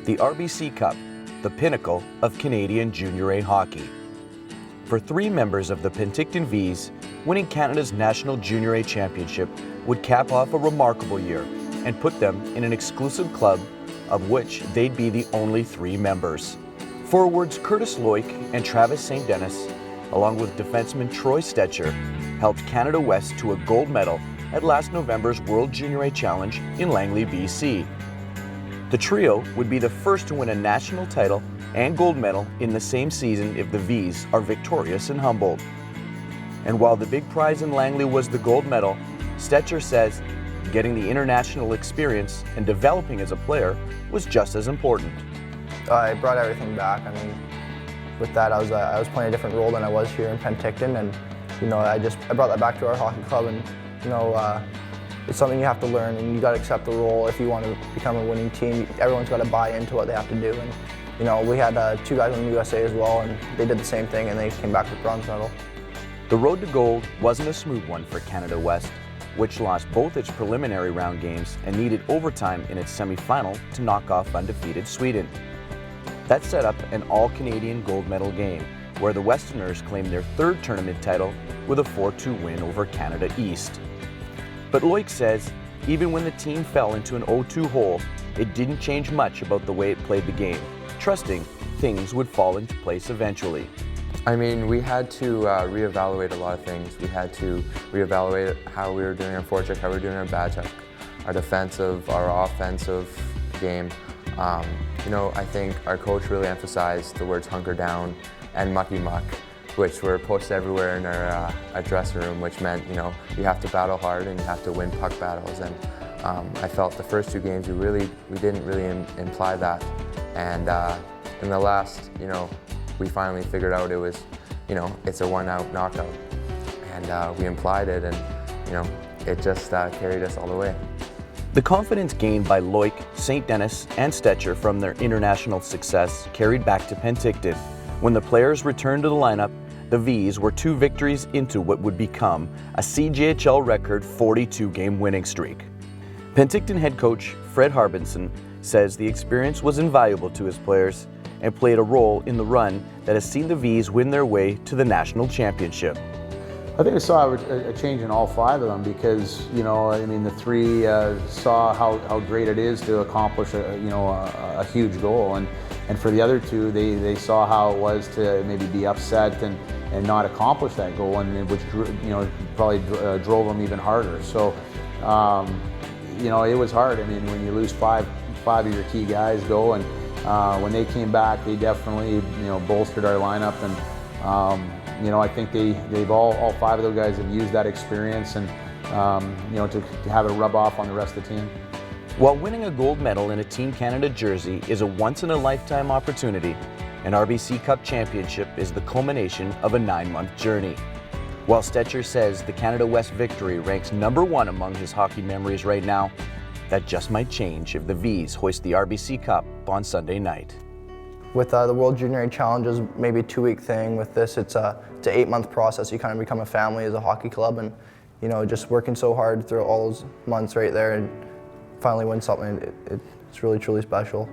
the RBC Cup, the pinnacle of Canadian Junior A hockey. For three members of the Penticton Vs, winning Canada's National Junior A Championship would cap off a remarkable year and put them in an exclusive club of which they'd be the only three members. Forwards Curtis Loic and Travis St. Denis, along with defenseman Troy Stetcher, helped Canada West to a gold medal at last November's World Junior A Challenge in Langley, BC. The trio would be the first to win a national title and gold medal in the same season if the Vs are victorious in Humboldt. And while the big prize in Langley was the gold medal, Stetcher says getting the international experience and developing as a player was just as important. I brought everything back. I mean, with that, I was playing a different role than I was here in Penticton, and I brought that back to our hockey club, and it's something you have to learn, and you got to accept the role if you want to become a winning team. Everyone's got to buy into what they have to do, and we had two guys in the USA as well, and they did the same thing, and they came back with bronze medal. The road to gold wasn't a smooth one for Canada West, which lost both its preliminary round games and needed overtime in its semifinal to knock off undefeated Sweden. That set up an all-Canadian gold medal game, where the Westerners claimed their third tournament title with a 4-2 win over Canada East. But Loic says, even when the team fell into an 0-2 hole, it didn't change much about the way it played the game, trusting things would fall into place eventually. I mean, we had to reevaluate a lot of things. We had to reevaluate how we were doing our forecheck, how we were doing our back check, our defensive, our offensive game. I think our coach really emphasized the words hunker down and mucky muck, which were posted everywhere in our dressing room, which meant, you have to battle hard and you have to win puck battles. And I felt the first two games we didn't really imply that. And in the last, we finally figured out it was, it's a one-out knockout. And we implied it, and, it just carried us all the way. The confidence gained by Loic, St. Denis, and Stetcher from their international success carried back to Penticton. When the players returned to the lineup, the Vs were 2 victories into what would become a CJHL record 42-game winning streak. Penticton head coach Fred Harbinson says the experience was invaluable to his players and played a role in the run that has seen the Vs win their way to the national championship. I think I saw a change in all 5 of them because, the 3 saw how great it is to accomplish a huge goal, and for the other 2, they saw how it was to maybe be upset and not accomplish that goal, and which probably drove them even harder. So, it was hard. I mean, when you lose 5 of your key guys go, and when they came back, they definitely bolstered our lineup, and I think they've all 5 of those guys have used that experience and to have it rub off on the rest of the team. While winning a gold medal in a Team Canada jersey is a once-in-a-lifetime opportunity, an RBC Cup championship is the culmination of a 9-month journey. While Stetcher says the Canada West victory ranks #1 among his hockey memories right now, that just might change if the Vs hoist the RBC Cup on Sunday night. With the World Junior A Challenge is maybe a 2-week thing. With this, it's an 8-month process. You kind of become a family as a hockey club, and just working so hard through all those months right there, and finally win something. It's really, truly special.